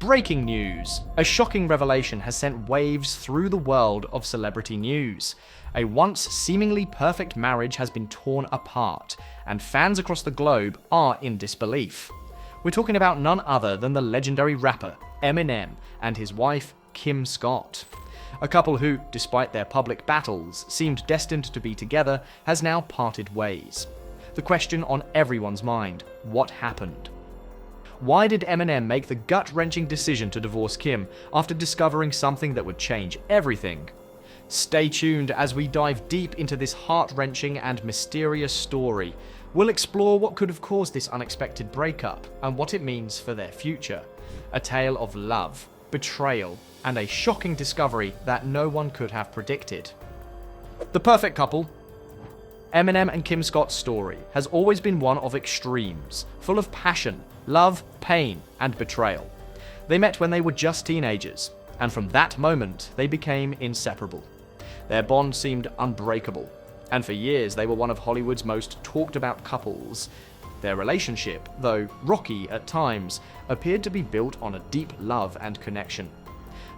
Breaking news! A shocking revelation has sent waves through the world of celebrity news. A once seemingly perfect marriage has been torn apart, and fans across the globe are in disbelief. We're talking about none other than the legendary rapper Eminem and his wife Kim Scott. A couple who, despite their public battles, seemed destined to be together, has now parted ways. The question on everyone's mind: what happened? Why did Eminem make the gut-wrenching decision to divorce Kim after discovering something that would change everything? Stay tuned as we dive deep into this heart-wrenching and mysterious story. We'll explore what could have caused this unexpected breakup and what it means for their future. A tale of love, betrayal, and a shocking discovery that no one could have predicted. The perfect couple. Eminem and Kim Scott's story has always been one of extremes, full of passion, love, pain, and betrayal. They met when they were just teenagers, and from that moment they became inseparable. Their bond seemed unbreakable, and for years they were one of Hollywood's most talked about couples. Their relationship, though rocky at times, appeared to be built on a deep love and connection.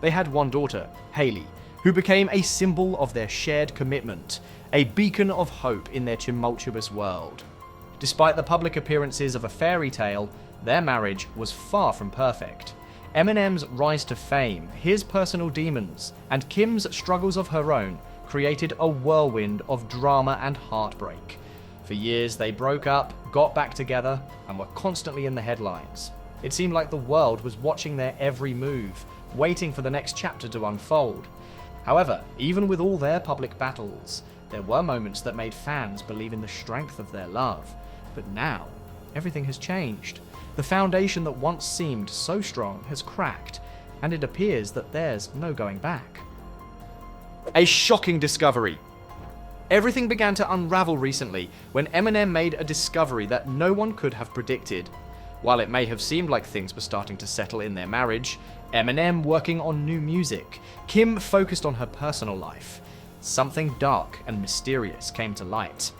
They had one daughter, Haley, who became a symbol of their shared commitment, a beacon of hope in their tumultuous world. Despite the public appearances of a fairy tale, their marriage was far from perfect. Eminem's rise to fame, his personal demons, and Kim's struggles of her own created a whirlwind of drama and heartbreak. For years they broke up, got back together, and were constantly in the headlines. It seemed like the world was watching their every move, waiting for the next chapter to unfold. However, even with all their public battles, there were moments that made fans believe in the strength of their love. But now, everything has changed. The foundation that once seemed so strong has cracked, and it appears that there's no going back. A shocking discovery. Everything began to unravel recently when Eminem made a discovery that no one could have predicted. While it may have seemed like things were starting to settle in their marriage, Eminem working on new music, Kim focused on her personal life, something dark and mysterious came to light.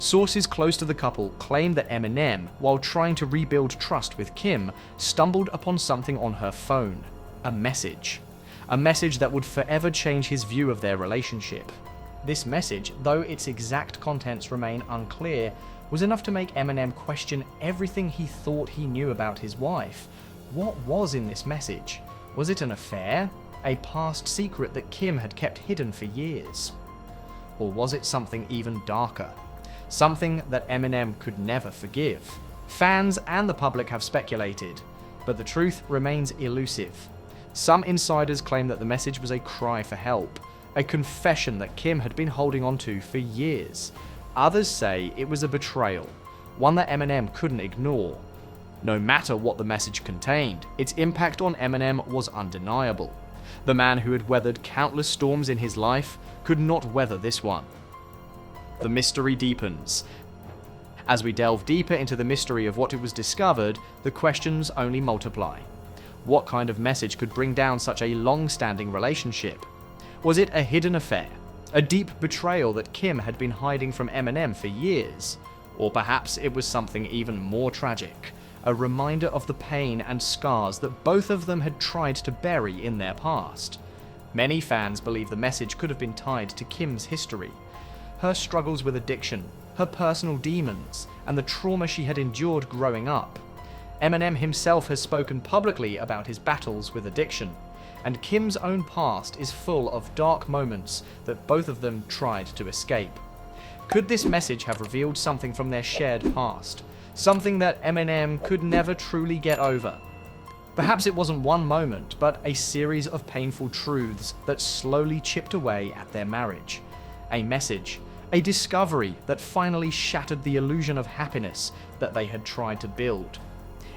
Sources close to the couple claim that Eminem, while trying to rebuild trust with Kim, stumbled upon something on her phone. A message. A message that would forever change his view of their relationship. This message, though its exact contents remain unclear, was enough to make Eminem question everything he thought he knew about his wife. What was in this message? Was it an affair? A past secret that Kim had kept hidden for years? Or was it something even darker? Something that Eminem could never forgive? Fans and the public have speculated, but the truth remains elusive. Some insiders claim that the message was a cry for help, a confession that Kim had been holding on to for years. Others say it was a betrayal, one that Eminem couldn't ignore. No matter what the message contained, its impact on Eminem was undeniable. The man who had weathered countless storms in his life could not weather this one. The mystery deepens. As we delve deeper into the mystery of what it was discovered, the questions only multiply. What kind of message could bring down such a long-standing relationship? Was it a hidden affair? A deep betrayal that Kim had been hiding from Eminem for years? Or perhaps it was something even more tragic, a reminder of the pain and scars that both of them had tried to bury in their past. Many fans believe the message could have been tied to Kim's history, her struggles with addiction, her personal demons, and the trauma she had endured growing up. Eminem himself has spoken publicly about his battles with addiction, and Kim's own past is full of dark moments that both of them tried to escape. Could this message have revealed something from their shared past? Something that Eminem could never truly get over? Perhaps it wasn't one moment, but a series of painful truths that slowly chipped away at their marriage. A message, a discovery that finally shattered the illusion of happiness that they had tried to build.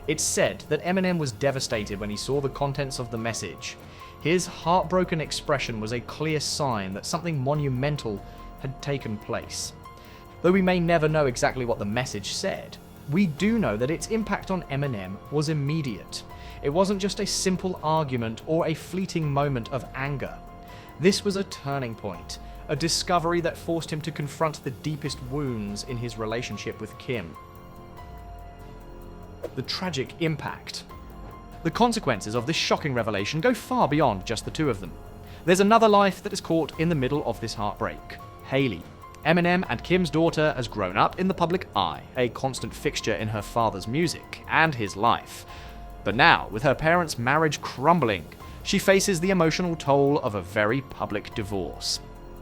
It's said that Eminem was devastated when he saw the contents of the message. His heartbroken expression was a clear sign that something monumental had taken place. Though we may never know exactly what the message said, we do know that its impact on Eminem was immediate. It wasn't just a simple argument or a fleeting moment of anger. This was a turning point, a discovery that forced him to confront the deepest wounds in his relationship with Kim. The tragic impact. The consequences of this shocking revelation go far beyond just the two of them. There's another life that is caught in the middle of this heartbreak. Hailey. Eminem and Kim's daughter has grown up in the public eye, a constant fixture in her father's music and his life. But now, with her parents' marriage crumbling, she faces the emotional toll of a very public divorce.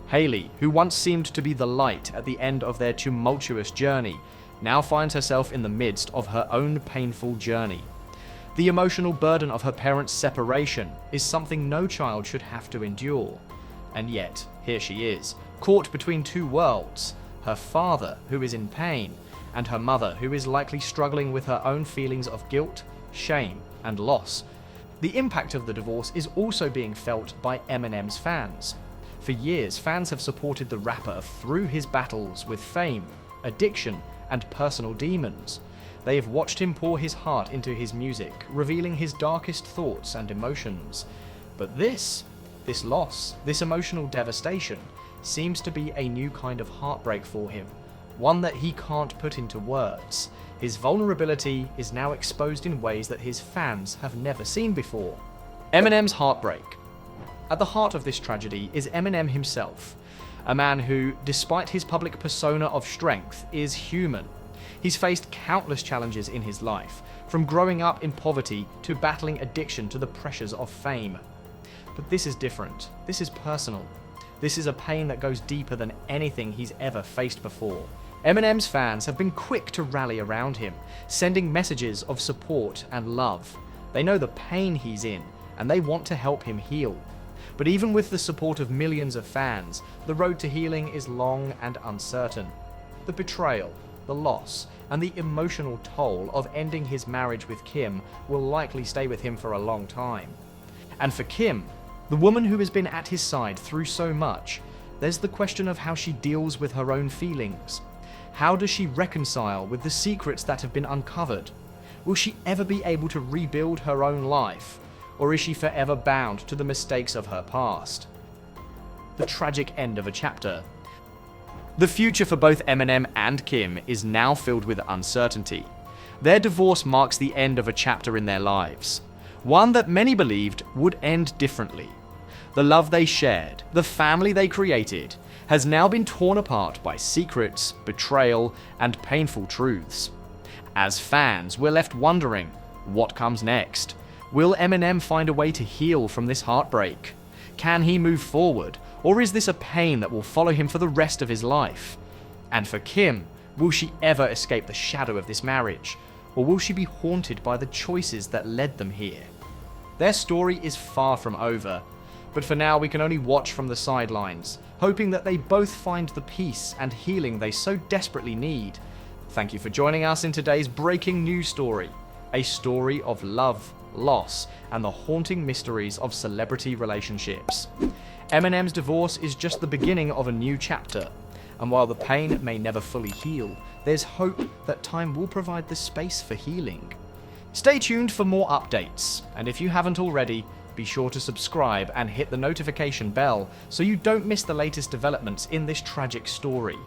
Hailey, who once seemed to be the light at the end of their tumultuous journey, now finds herself in the midst of her own painful journey. The emotional burden of her parents' separation is something no child should have to endure. And yet, here she is, caught between two worlds, her father, who is in pain, and her mother, who is likely struggling with her own feelings of guilt, shame, and loss. The impact of the divorce is also being felt by Eminem's fans. For years, fans have supported the rapper through his battles with fame, addiction, and personal demons. They have watched him pour his heart into his music, revealing his darkest thoughts and emotions. But this loss, this emotional devastation, seems to be a new kind of heartbreak for him, one that he can't put into words. His vulnerability is now exposed in ways that his fans have never seen before. Eminem's heartbreak. At the heart of this tragedy is Eminem himself, a man who, despite his public persona of strength, is human. He's faced countless challenges in his life, from growing up in poverty to battling addiction to the pressures of fame. But this is different. This is personal. This is a pain that goes deeper than anything he's ever faced before. Eminem's fans have been quick to rally around him, sending messages of support and love. They know the pain he's in, and they want to help him heal. But even with the support of millions of fans, the road to healing is long and uncertain. The betrayal, the loss, and the emotional toll of ending his marriage with Kim will likely stay with him for a long time. And for Kim, the woman who has been at his side through so much, there's the question of how she deals with her own feelings. How does she reconcile with the secrets that have been uncovered? Will she ever be able to rebuild her own life? Or is she forever bound to the mistakes of her past? The tragic end of a chapter. The future for both Eminem and Kim is now filled with uncertainty. Their divorce marks the end of a chapter in their lives, one that many believed would end differently. The love they shared, the family they created, has now been torn apart by secrets, betrayal, and painful truths. As fans, we're left wondering, what comes next? Will Eminem find a way to heal from this heartbreak? Can he move forward, or is this a pain that will follow him for the rest of his life? And for Kim, will she ever escape the shadow of this marriage, or will she be haunted by the choices that led them here? Their story is far from over, but for now we can only watch from the sidelines, hoping that they both find the peace and healing they so desperately need. Thank you for joining us in today's breaking news story, a story of love, loss, and the haunting mysteries of celebrity relationships. Eminem's divorce is just the beginning of a new chapter, and while the pain may never fully heal, there's hope that time will provide the space for healing. Stay tuned for more updates, and if you haven't already, be sure to subscribe and hit the notification bell so you don't miss the latest developments in this tragic story.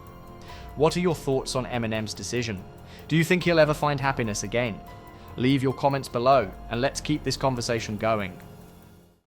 What are your thoughts on Eminem's decision? Do you think he'll ever find happiness again? Leave your comments below, and let's keep this conversation going.